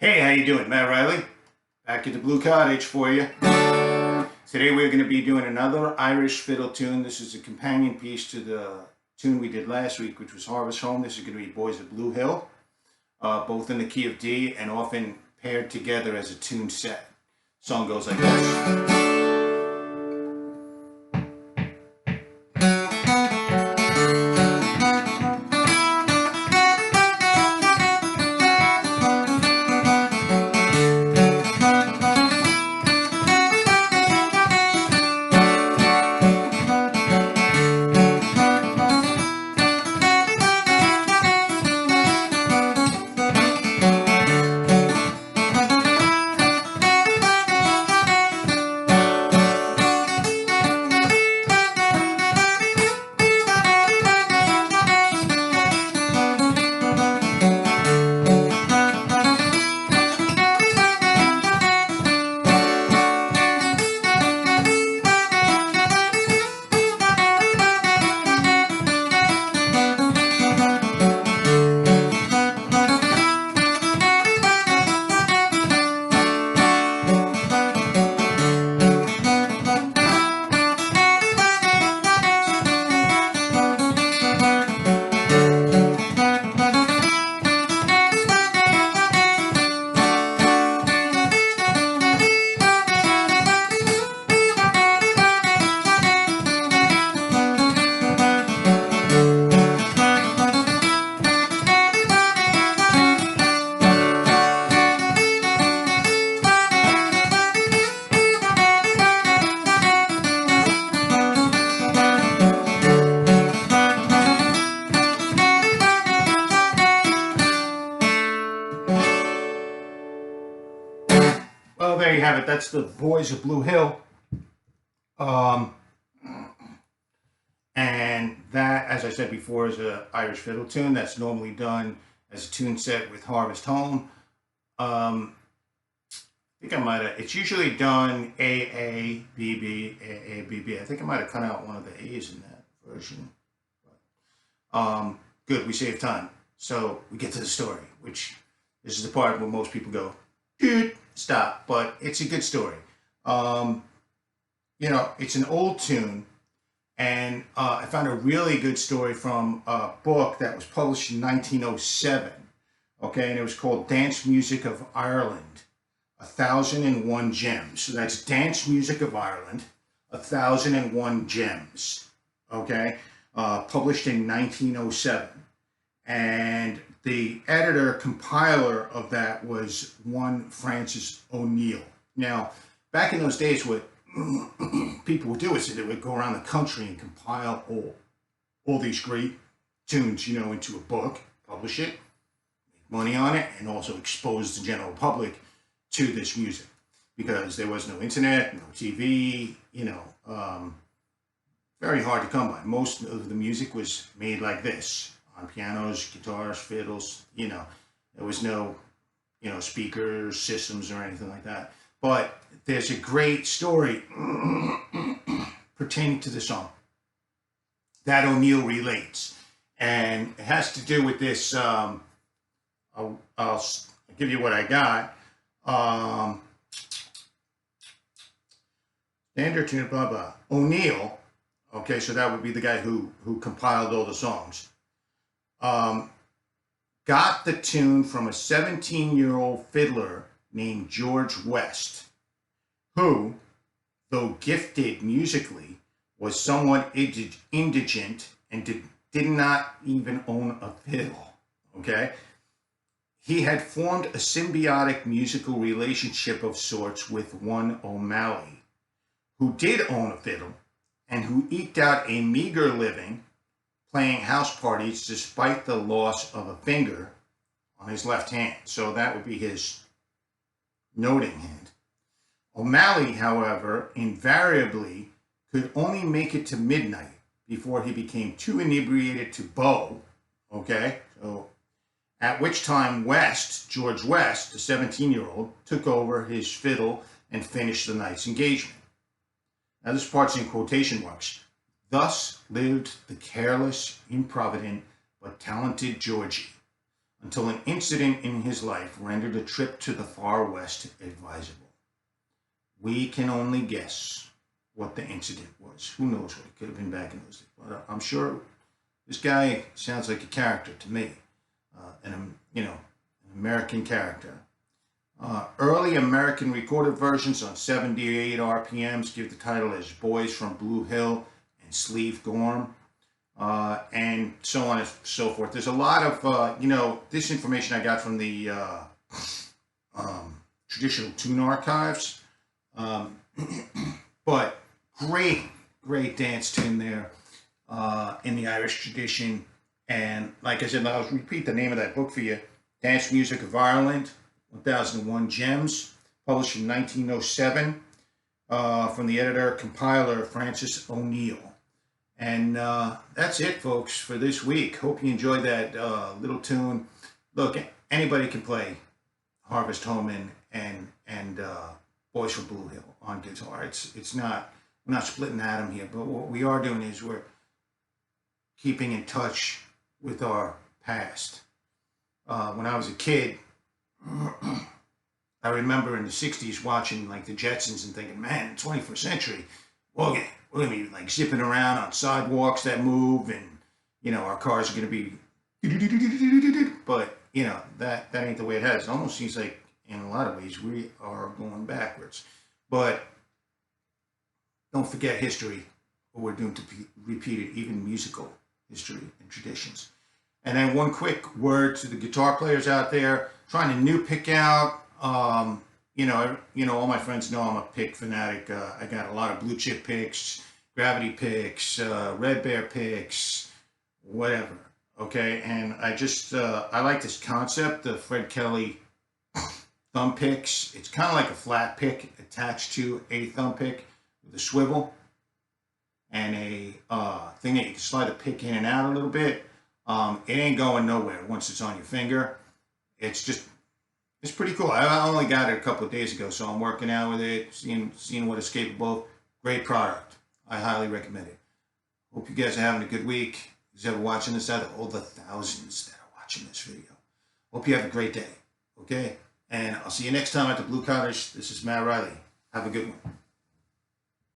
Hey, how you doing? Matt Riley, back at the Blue Cottage for you. Today we're going to be doing another Irish fiddle tune. This is a companion piece to the tune we did last week, which was Harvest Home. This is going to be Boys of Bluehill, both in the key of D and often paired together as a tune set. Song goes like this. Well, there you have it. That's the Boys of Bluehill. Um, and that, as I said before, is an Irish fiddle tune that's normally done as a tune set with Harvest Home. I think I might have, it's usually done A, A, B, B, A, A, B, B. I think I might have cut out one of the A's in that version. Good, we save time. So we get to the story, which this is the part where most people go, dude, stop. But it's a good story. It's an old tune. And I found a really good story from a book that was published in 1907. Okay, and it was called Dance Music of Ireland, 1001 Gems. So that's Dance Music of Ireland, 1001 Gems. Okay, published in 1907. And the compiler of that was one Francis O'Neill. Now, back in those days, what people would do is they would go around the country and compile all these great tunes, into a book, publish it, make money on it, and also expose the general public to this music, because there was no internet, no TV, very hard to come by. Most of the music was made like this, on pianos, guitars, fiddles, there was no, speakers, systems, or anything like that. But there's a great story pertaining to the song that O'Neill relates. And it has to do with this, I'll give you what I got. Standard tune, blah, blah. O'Neill, okay, so that would be the guy who compiled all the songs, got the tune from a 17-year-old fiddler named George West, who, though gifted musically, was somewhat indigent and did not even own a fiddle, okay? He had formed a symbiotic musical relationship of sorts with one O'Malley, who did own a fiddle and who eked out a meager living playing house parties despite the loss of a finger on his left hand. So that would be his noting hand. O'Malley, however, invariably could only make it to midnight before he became too inebriated to bow, okay? So at which time George West, the 17-year-old, took over his fiddle and finished the night's engagement. Now this part's in quotation marks. Thus lived the careless, improvident, but talented Georgie, until an incident in his life rendered a trip to the far west advisable. We can only guess what the incident was. Who knows what it could have been back in those days? But I'm sure this guy sounds like a character to me, an American character. Early American recorded versions on 78 RPMs give the title as Boys from Bluehill and Sleeve Gorm, and so on and so forth. There's a lot of, this information I got from the traditional tune archives, but great dance tune there in the Irish tradition. And like I said, I'll repeat the name of that book for you, Dance Music of Ireland, 1001 Gems, published in 1907, from the editor-compiler Francis O'Neill. And that's it, folks, for this week. Hope you enjoyed that little tune. Look, anybody can play Harvest Home and Boys from Bluehill on guitar. It's not, we're not splitting atom here, but what we are doing is we're keeping in touch with our past. When I was a kid, I remember in the 60s watching like the Jetsons and thinking, man, 21st century, we're going to be like zipping around on sidewalks that move, and, our cars are going to be, but, that ain't the way it has. It almost seems like in a lot of ways we are going backwards. But don't forget history, or we're doomed to be repeated, even musical history and traditions. And then one quick word to the guitar players out there trying to new pick out. All my friends know I'm a pick fanatic. I got a lot of blue chip picks, gravity picks, red bear picks, whatever. Okay, and I like this concept, the Fred Kelly thumb picks. It's kind of like a flat pick attached to a thumb pick with a swivel and a thing that you can slide the pick in and out a little bit. It ain't going nowhere once it's on your finger. It's pretty cool. I only got it a couple of days ago, so I'm working out with it, seeing what it's capable of. Great product. I highly recommend it. Hope you guys are having a good week. Who's ever watching this out of all the thousands that are watching this video. Hope you have a great day. Okay? And I'll see you next time at the Blue Cottage. This is Matt Riley. Have a good one.